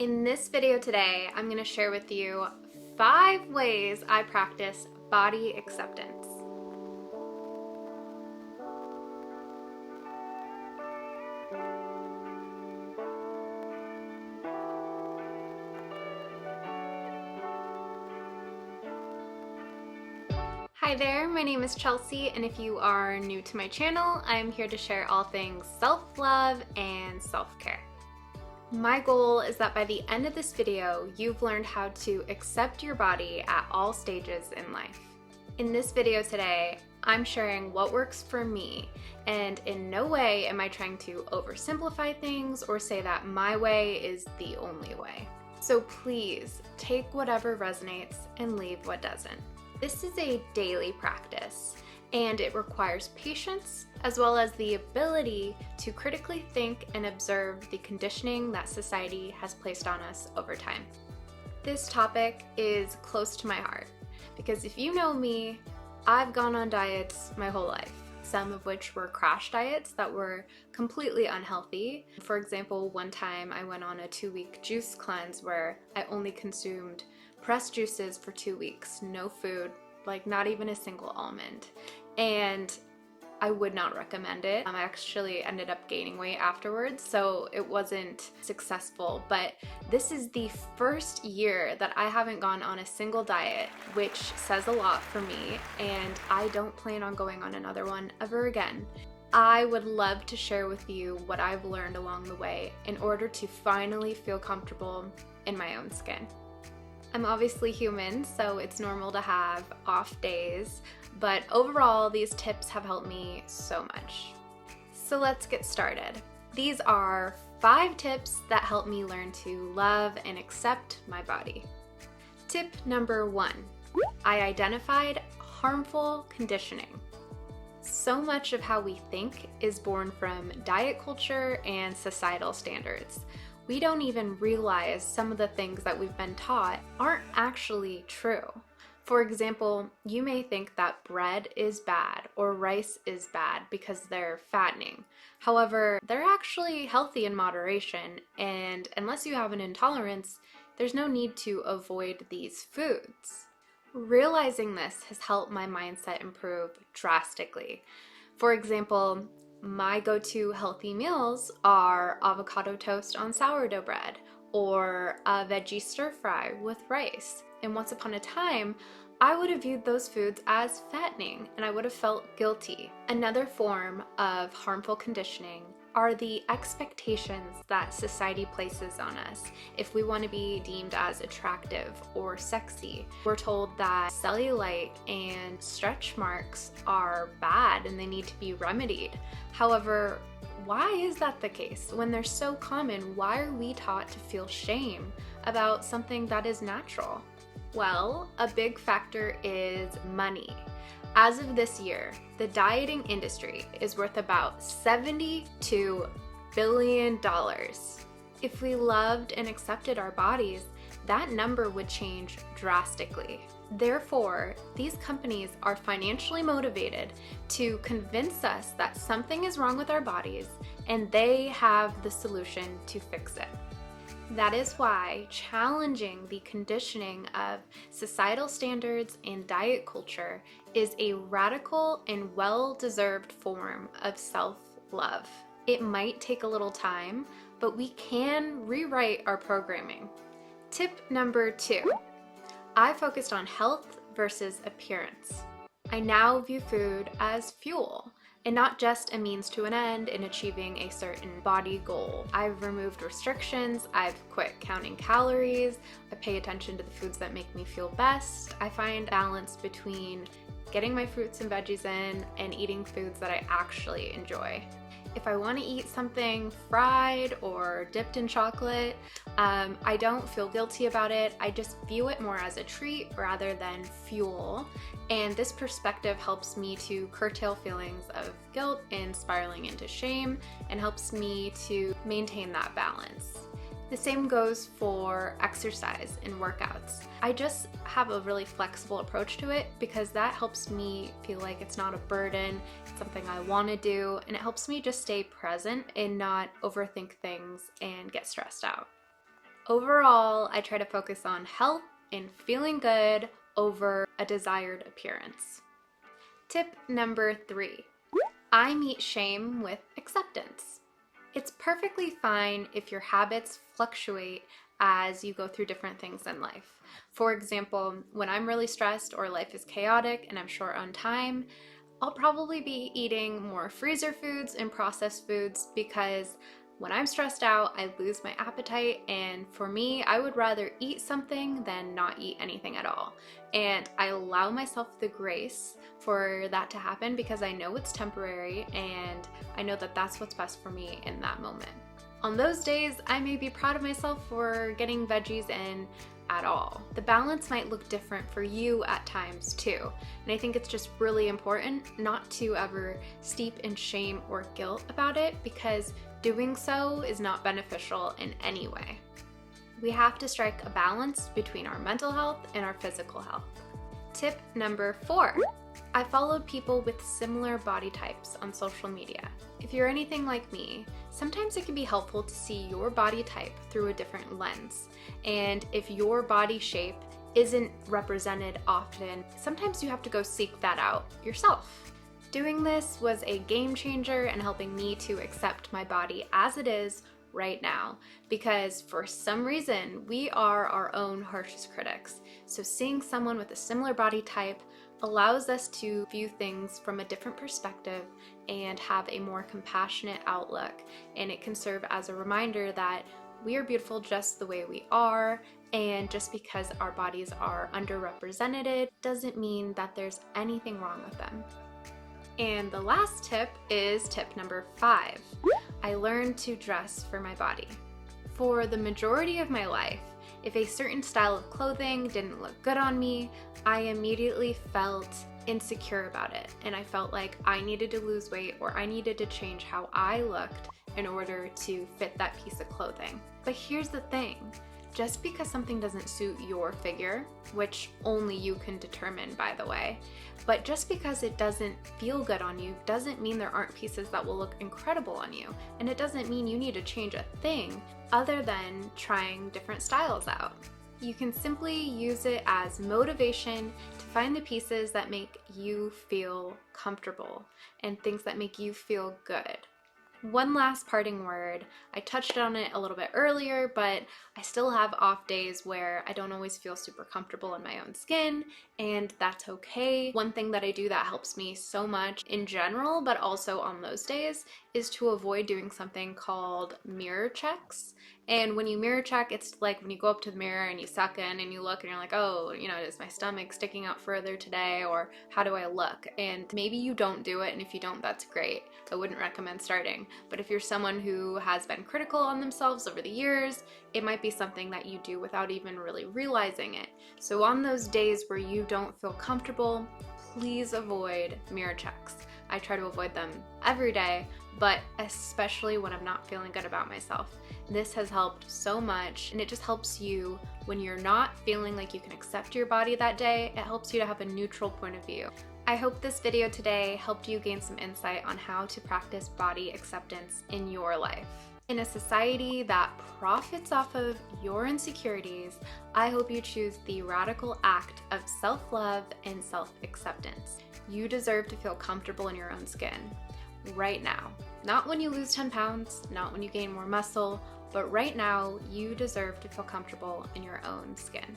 In this video today, I'm going to share with you 5 ways I practice body acceptance. Hi there, my name is Chelsea, and if you are new to my channel, I'm here to share all things self-love and self-care. My goal is that by the end of this video, you've learned how to accept your body at all stages in life. In this video today, I'm sharing what works for me, and in no way am I trying to oversimplify things or say that my way is the only way. So please take whatever resonates and leave what doesn't. This is a daily practice, and it requires patience as well as the ability to critically think and observe the conditioning that society has placed on us over time. This topic is close to my heart because if you know me, I've gone on diets my whole life, some of which were crash diets that were completely unhealthy. For example, one time I went on a 2-week juice cleanse where I only consumed pressed juices for 2 weeks, no food, like not even a single almond. And I would not recommend it. I actually ended up gaining weight afterwards, so it wasn't successful. But this is the first year that I haven't gone on a single diet, which says a lot for me, and I don't plan on going on another one ever again. I would love to share with you what I've learned along the way in order to finally feel comfortable in my own skin. I'm obviously human, so it's normal to have off days, but overall, these tips have helped me so much. So let's get started. These are 5 tips that help me learn to love and accept my body. Tip number 1, I identified harmful conditioning. So much of how we think is born from diet culture and societal standards. We don't even realize some of the things that we've been taught aren't actually true. For example, you may think that bread is bad or rice is bad because they're fattening. However, they're actually healthy in moderation, and unless you have an intolerance, there's no need to avoid these foods. Realizing this has helped my mindset improve drastically. For example, my go-to healthy meals are avocado toast on sourdough bread or a veggie stir fry with rice. And once upon a time, I would have viewed those foods as fattening and I would have felt guilty. Another form of harmful conditioning are the expectations that society places on us. If we want to be deemed as attractive or sexy, we're told that cellulite and stretch marks are bad and they need to be remedied. However, why is that the case? When they're so common, why are we taught to feel shame about something that is natural? Well, a big factor is money. As of this year, the dieting industry is worth about $72 billion. If we loved and accepted our bodies, that number would change drastically. Therefore, these companies are financially motivated to convince us that something is wrong with our bodies and they have the solution to fix it. That is why challenging the conditioning of societal standards and diet culture is a radical and well-deserved form of self-love. It might take a little time, but we can rewrite our programming. Tip number 2, I focused on health versus appearance. I now view food as fuel and not just a means to an end in achieving a certain body goal. I've removed restrictions, I've quit counting calories, I pay attention to the foods that make me feel best. I find balance between getting my fruits and veggies in and eating foods that I actually enjoy. If I want to eat something fried or dipped in chocolate, I don't feel guilty about it. I just view it more as a treat rather than fuel. And this perspective helps me to curtail feelings of guilt and spiraling into shame and helps me to maintain that balance. The same goes for exercise and workouts. I just have a really flexible approach to it because that helps me feel like it's not a burden, it's something I want to do, and it helps me just stay present and not overthink things and get stressed out. Overall, I try to focus on health and feeling good over a desired appearance. Tip number 3, I meet shame with acceptance. It's perfectly fine if your habits fluctuate as you go through different things in life. For example, when I'm really stressed or life is chaotic and I'm short on time, I'll probably be eating more freezer foods and processed foods because when I'm stressed out, I lose my appetite, and for me, I would rather eat something than not eat anything at all. And I allow myself the grace for that to happen because I know it's temporary and I know that that's what's best for me in that moment. On those days, I may be proud of myself for getting veggies in at all. The balance might look different for you at times too. And I think it's just really important not to ever steep in shame or guilt about it, because doing so is not beneficial in any way. We have to strike a balance between our mental health and our physical health. Tip number 4, I follow people with similar body types on social media. If you're anything like me, sometimes it can be helpful to see your body type through a different lens. And if your body shape isn't represented often, sometimes you have to go seek that out yourself. Doing this was a game changer in helping me to accept my body as it is right now, because for some reason we are our own harshest critics. So seeing someone with a similar body type allows us to view things from a different perspective and have a more compassionate outlook, and it can serve as a reminder that we are beautiful just the way we are, and just because our bodies are underrepresented doesn't mean that there's anything wrong with them. And the last tip is tip number 5. I learned to dress for my body. For the majority of my life, if a certain style of clothing didn't look good on me, I immediately felt insecure about it. And I felt like I needed to lose weight or I needed to change how I looked in order to fit that piece of clothing. But here's the thing. Just because something doesn't suit your figure, which only you can determine, by the way, but just because it doesn't feel good on you doesn't mean there aren't pieces that will look incredible on you. And it doesn't mean you need to change a thing other than trying different styles out. You can simply use it as motivation to find the pieces that make you feel comfortable and things that make you feel good. One last parting word. I touched on it a little bit earlier, but I still have off days where I don't always feel super comfortable in my own skin, and that's okay. One thing that I do that helps me so much in general, but also on those days, is to avoid doing something called mirror checks. And when you mirror check, it's like when you go up to the mirror and you suck in and you look and you're like, oh, you know, is my stomach sticking out further today, or how do I look? And maybe you don't do it, and if you don't, that's great. I wouldn't recommend starting. But if you're someone who has been critical on themselves over the years, it might be something that you do without even really realizing it. So on those days where you don't feel comfortable, please avoid mirror checks. I try to avoid them every day, but especially when I'm not feeling good about myself. This has helped so much, and it just helps you when you're not feeling like you can accept your body that day. It helps you to have a neutral point of view. I hope this video today helped you gain some insight on how to practice body acceptance in your life. In a society that profits off of your insecurities, I hope you choose the radical act of self-love and self-acceptance. You deserve to feel comfortable in your own skin right now. Not when you lose 10 pounds, not when you gain more muscle, but right now you deserve to feel comfortable in your own skin.